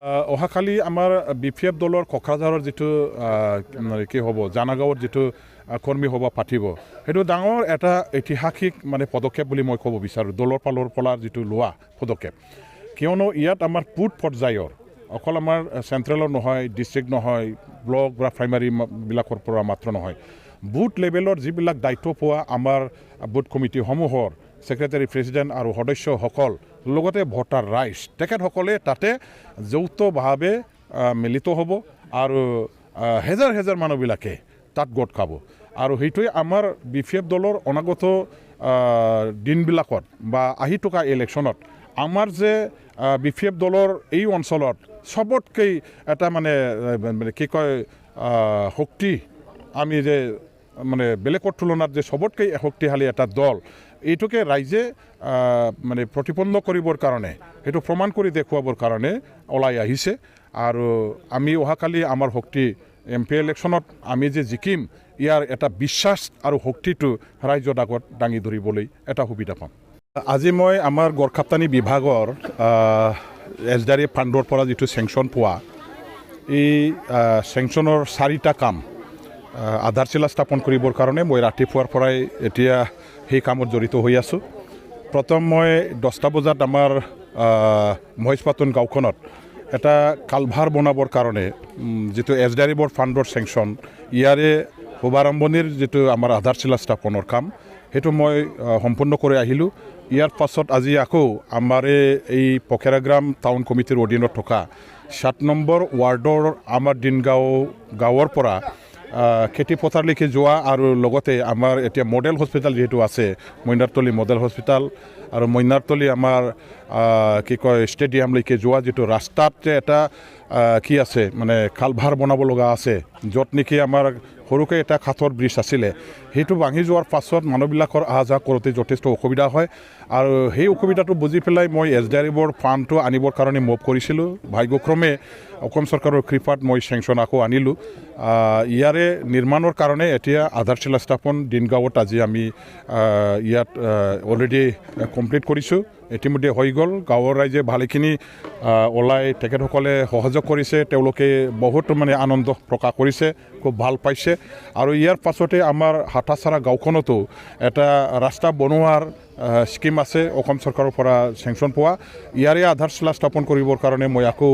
অহাকালি আমাৰ BPF দলৰ কক্ৰাঝাৰৰ যিটো কি হ'ব জানাগাঁৱৰ যিটো কৰ্মী সভা পাতিব সেইটো ডাঙৰ এটা ঐতিহাসিক পদক্ষেপ বুলি মই ক'ব বিচাৰোঁ দলৰ ফালৰ পৰা যিটো লোৱা পদক্ষেপ কিয়নো ইয়াত আমাৰ বুথ পৰ্যায়ৰ অকল আমাৰ চেণ্ট্ৰেলৰ নহয় ডিষ্ট্ৰিক্ট নহয় ব্লক বা প্ৰাইমাৰীবিলাকৰ পৰা মাত্ৰ নহয় বুথ লেভেলৰ যিবিলাক দায়িত্ব পোৱা আমাৰ বুথ কমিটিসমূহৰ সেক্ৰেটাৰী প্ৰেছিডেণ্ট আৰু সদস্যসকল লগতে ভোটাৰ ৰাইজ তেখেতসকলে তাতে যৌথভাৱে মিলিত হ'ব আৰু হেজাৰ হেজাৰ মানুহবিলাকে তাত গোট খাব আৰু সেইটোৱে আমাৰ BPF দলৰ অনাগত দিনবিলাকত বা আহি থকা ইলেকশ্যনত আমাৰ যে BPF দলৰ এই অঞ্চলত সবতকৈ এটা কি কয় শক্তি আমি যে বেলেগৰ তুলনাত যে সবতকৈ শক্তিশালী এটা দল এইটোকে ৰাইজে প্ৰতিপন্ন কৰিবৰ কাৰণে সেইটো প্ৰমাণ কৰি দেখুৱাবৰ কাৰণে ওলাই আহিছে আৰু আমি অহাকালি আমাৰ শক্তি MP ইলেকশ্যনত আমি যে জিকিম ইয়াৰ এটা বিশ্বাস আৰু শক্তিটো ৰাইজৰ আগত দাঙি ধৰিবলৈ এটা সুবিধা পাম আজি মই আমাৰ গড়খাপটানি বিভাগৰ SDR ফাণ্ডৰ পৰা যিটো চেংচন পোৱা এই চেংচনৰ 4টা কাম আধাৰশিলা স্থাপন কৰিবৰ কাৰণে মই ৰাতিপুৱাৰ পৰাই এতিয়া সেই কামত জড়িত হৈ আছোঁ প্ৰথম মই 10টা বজাত আমাৰ মহেশপাটন গাঁওখনত এটা কালভাৰ বনাবৰ কাৰণে যিটো SDR ফাণ্ডৰ চেংচন ইয়াৰে শুভাৰম্ভণিৰ যিটো আমাৰ আধাৰশিলা স্থাপনৰ কাম সেইটো মই সম্পূৰ্ণ কৰি আহিলোঁ ইয়াৰ পাছত আজি আকৌ আমাৰ এই পখেৰাগ্ৰাম টাউন কমিটিৰ অধীনত থকা 7 নম্বৰ ৱাৰ্ডৰ আমাৰ গাঁৱৰ পৰা খেতি পথাৰলৈকে যোৱা আৰু লগতে আমাৰ এতিয়া মডেল হস্পিটেল যিহেতু আছে মইনাৰতলী মডেল হস্পিটেল আৰু মইনাৰতলী আমাৰ কি কয় ষ্টেডিয়ামলৈকে যোৱা যিটো ৰাস্তাত এটা কি আছে কালভাৰ বনাব লগা আছে য'ত নেকি আমাৰ সৰুকৈ এটা কাঠৰ ব্ৰিজ আছিলে সেইটো ভাঙি যোৱাৰ পাছত মানুহবিলাকৰ অহা যোৱা কৰোঁতে যথেষ্ট অসুবিধা হয় আৰু সেই অসুবিধাটো বুজি পেলাই মই SDR ফাণ্ডটো আনিবৰ কাৰণে মুভ কৰিছিলোঁ ভাগ্যক্ৰমে অসম চৰকাৰৰ কৃপাত মই চেংচন আকৌ আনিলোঁ ইয়াৰে নিৰ্মাণৰ কাৰণে এতিয়া আধাৰশিলা স্থাপন দিনগাঁৱত আজি আমি ইয়াত অলৰেডি কমপ্লিট কৰিছোঁ ইতিমধ্যে হৈ গ'ল গাঁৱৰ ৰাইজে ভালেখিনি ওলাই তেখেতসকলে সহযোগ কৰিছে তেওঁলোকে বহুত আনন্দ প্ৰকাশ কৰিছে খুব ভাল পাইছে আৰু ইয়াৰ পাছতে আমাৰ হাটাচাৰা গাঁওখনতো এটা ৰাস্তা বনোৱাৰ স্কিম আছে অসম চৰকাৰৰ পৰা চেংচন পোৱা ইয়াৰে আধাৰশিলা স্থাপন কৰিবৰ কাৰণে মই আকৌ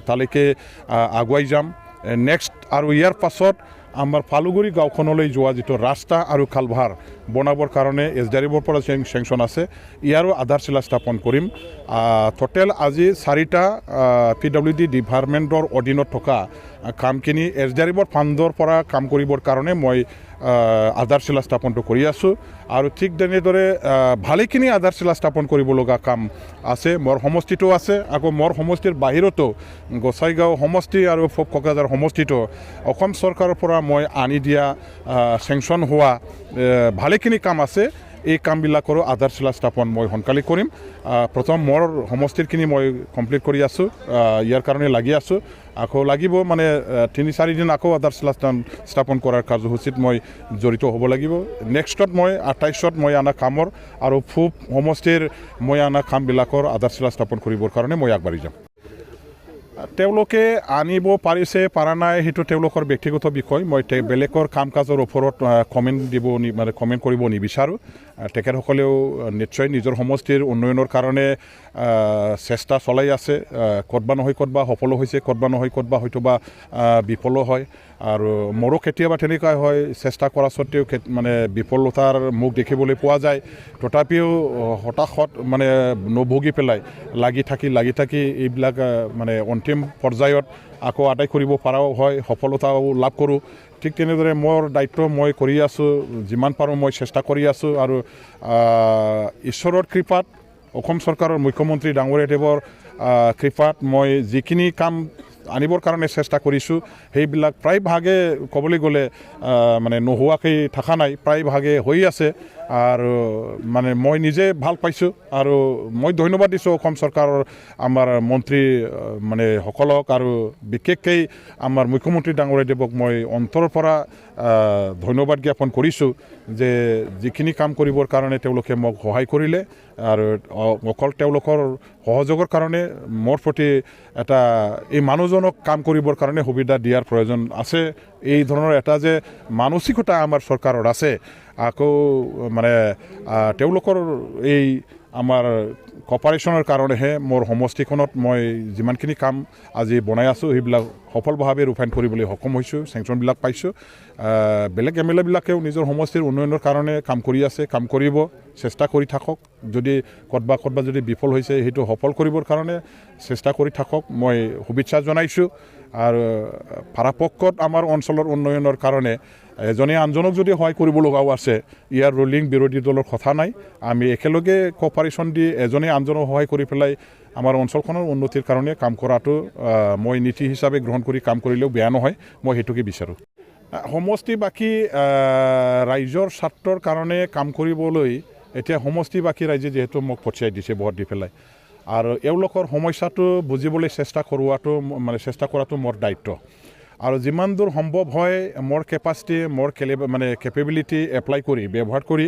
তালৈকে আগুৱাই যাম নেক্সট আৰু ইয়াৰ পাছত আমাৰ ফালুগুৰি গাঁওখনলৈ যোৱা যিটো ৰাস্তা আৰু কালভাৰ বনাবৰ কাৰণে SDR পৰা চেংচন আছে ইয়াৰো আধাৰশিলা স্থাপন কৰিম টোটেল আজি 4টা PWD ডিপাৰ্টমেণ্টৰ অধীনত থকা কামখিনি SDR ফাণ্ডৰ পৰা কাম কৰিবৰ কাৰণে মই আধাৰশিলা স্থাপনটো কৰি আছোঁ আৰু ঠিক তেনেদৰে ভালেখিনি আধাৰশিলা স্থাপন কৰিব লগা কাম আছে মোৰ সমষ্টিটো আছে আকৌ মোৰ সমষ্টিৰ বাহিৰতো গোসাইগাঁও সমষ্টি আৰু কক্ৰাঝাৰ সমষ্টিটো অসম চৰকাৰৰ পৰা মই আনি দিয়া চেংচন হোৱা ভালেখিনি কাম আছে এই কামবিলাকৰো আধাৰশিলা স্থাপন মই সোনকালে কৰিম প্ৰথম মোৰ সমষ্টিৰখিনি মই কমপ্লিট কৰি আছোঁ ইয়াৰ কাৰণে লাগি আছোঁ আকৌ লাগিব 3-4 দিন আকৌ আধাৰশিলা স্থাপন কৰাৰ কাৰ্যসূচীত মই জড়িত হ'ব লাগিব নেক্সটত মই 28ত মই আনা কামৰ আৰু সমষ্টিৰ মই আনা কামবিলাকৰ আধাৰশিলা স্থাপন কৰিবৰ কাৰণে মই আগবাঢ়ি যাম তেওঁলোকে আনিব পাৰিছে পাৰা নাই সেইটো তেওঁলোকৰ ব্যক্তিগত বিষয় মই বেলেগৰ কাম কাজৰ ওপৰত কমেণ্ট কৰিব নিবিচাৰোঁ তেখেতসকলেও নিশ্চয় নিজৰ সমষ্টিৰ উন্নয়নৰ কাৰণে চেষ্টা চলাই আছে ক'তবা নহয় ক'তবা সফল হৈছে ক'তবা নহয় ক'তবা হয়তোবা বিফলো হয় আৰু মোৰো কেতিয়াবা তেনেকুৱা হয় চেষ্টা কৰা স্বত্তেও বিফলতাৰ মুখ দেখিবলৈ পোৱা যায় তথাপিও হতাশত নভুগি পেলাই লাগি থাকি এইবিলাক অন্তিম পৰ্যায়ত আকৌ আদায় কৰিব পৰাও হয় সফলতাও লাভ কৰোঁ ঠিক তেনেদৰে মোৰ দায়িত্ব মই কৰি আছোঁ যিমান পাৰোঁ মই চেষ্টা কৰি আছোঁ আৰু ঈশ্বৰৰ কৃপাত অসম চৰকাৰৰ মুখ্যমন্ত্ৰী ডাঙৰীয়াদেৱৰ কৃপাত মই যিখিনি কাম আনিবৰ কাৰণে চেষ্টা কৰিছোঁ সেইবিলাক প্ৰায়ভাগে ক'বলৈ গ'লে নোহোৱাকৈ থকা নাই প্ৰায়ভাগে হৈ আছে আৰু মানে মই নিজে ভাল পাইছোঁ আৰু মই ধন্যবাদ দিছোঁ অসম চৰকাৰৰ আমাৰ মন্ত্ৰী মানে সকলক আৰু বিশেষকৈ আমাৰ মুখ্যমন্ত্ৰী ডাঙৰীয়াদেৱক মই অন্তৰৰ পৰা ধন্যবাদ জ্ঞাপন কৰিছোঁ যে যিখিনি কাম কৰিবৰ কাৰণে তেওঁলোকে মোক সহায় কৰিলে আৰু অকল তেওঁলোকৰ সহযোগৰ কাৰণে মোৰ প্ৰতি এটা এই মানুহজনক কাম কৰিবৰ কাৰণে সুবিধা দিয়াৰ প্ৰয়োজন আছে এই ধৰণৰ এটা যে মানসিকতা আমাৰ চৰকাৰৰ আছে আকৌ মানে তেওঁলোকৰ এই আমাৰ কপাৰেশ্যনৰ কাৰণেহে মোৰ সমষ্টিখনত মই যিমানখিনি কাম আজি বনাই আছোঁ সেইবিলাক সফলভাৱে ৰূপায়ণ কৰিবলৈ সক্ষম হৈছোঁ চেংচনবিলাক পাইছোঁ বেলেগ এম এল এবিলাকেও নিজৰ সমষ্টিৰ উন্নয়নৰ কাৰণে কাম কৰি আছে কাম কৰিব চেষ্টা কৰি থাকক যদি ক'ৰবাত যদি বিফল হৈছে সেইটো সফল কৰিবৰ কাৰণে চেষ্টা কৰি থাকক মই শুভেচ্ছা জনাইছোঁ আৰু পৰাপক্ষত আমাৰ অঞ্চলৰ উন্নয়নৰ কাৰণে এজনে আনজনক যদি সহায় কৰিব লগাও আছে ইয়াৰ ৰুলিং বিৰোধী দলৰ কথা নাই আমি একেলগে কোঅপাৰেশ্যন দি এজনে আনজনক সহায় কৰি পেলাই আমাৰ অঞ্চলখনৰ উন্নতিৰ কাৰণে কাম কৰাটো মই নীতি হিচাপে গ্ৰহণ কৰি কাম কৰিলেও বেয়া নহয় মই সেইটোকে বিচাৰোঁ সমষ্টিবাসী ৰাইজৰ স্বাৰ্থৰ কাৰণে কাম কৰিবলৈ এতিয়া সমষ্টিবাসী ৰাইজে যিহেতু মোক পঠিয়াই দিছে ভোট দি পেলাই আৰু এওঁলোকৰ সমস্যাটো বুজিবলৈ চেষ্টা কৰাটো মোৰ দায়িত্ব আৰু যিমান দূৰ সম্ভৱ হয় মোৰ কেপাচিটি মোৰ কেপেবিলিটি এপ্লাই কৰি ব্যৱহাৰ কৰি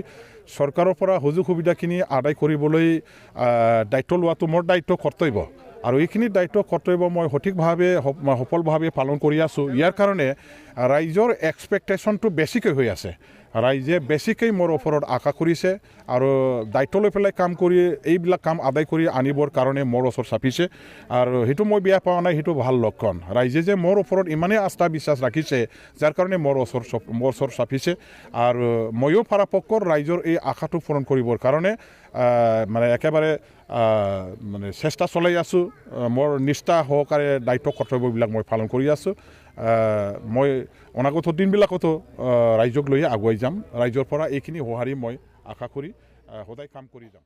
চৰকাৰৰ পৰা সুযোগ সুবিধাখিনি আদায় কৰিবলৈ দায়িত্ব লোৱাটো মোৰ দায়িত্ব কৰ্তব্য আৰু এইখিনি দায়িত্ব কৰ্তব্য মই সঠিকভাৱে সফলভাৱে পালন কৰি আছোঁ ইয়াৰ কাৰণে ৰাইজৰ এক্সপেক্টেশ্যনটো বেছিকৈ হৈ আছে ৰাইজে বেছিকৈ মোৰ ওপৰত আশা কৰিছে আৰু দায়িত্ব লৈ পেলাই কাম কৰি এইবিলাক কাম আদায় কৰি আনিবৰ কাৰণে মোৰ ওচৰ চাপিছে আৰু সেইটো মই বেয়া পোৱা নাই সেইটো ভাল লক্ষণ ৰাইজে যে মোৰ ওপৰত ইমানেই আস্থা বিশ্বাস ৰাখিছে যাৰ কাৰণে মোৰ ওচৰ চাপিছে আৰু ময়ো পৰাপক্ষত ৰাইজৰ এই আশাটো পূৰণ কৰিবৰ কাৰণে মানে একেবাৰে মানে চেষ্টা চলাই আছোঁ মোৰ নিষ্ঠা সহকাৰে দায়িত্ব কৰ্তব্যবিলাক মই পালন কৰি আছোঁ মই অনাগত দিনবিলাকতো ৰাইজক লৈয়ে আগুৱাই যাম ৰাইজৰ পৰা এইখিনি সঁহাৰি মই আশা কৰি সদায় কাম কৰি যাম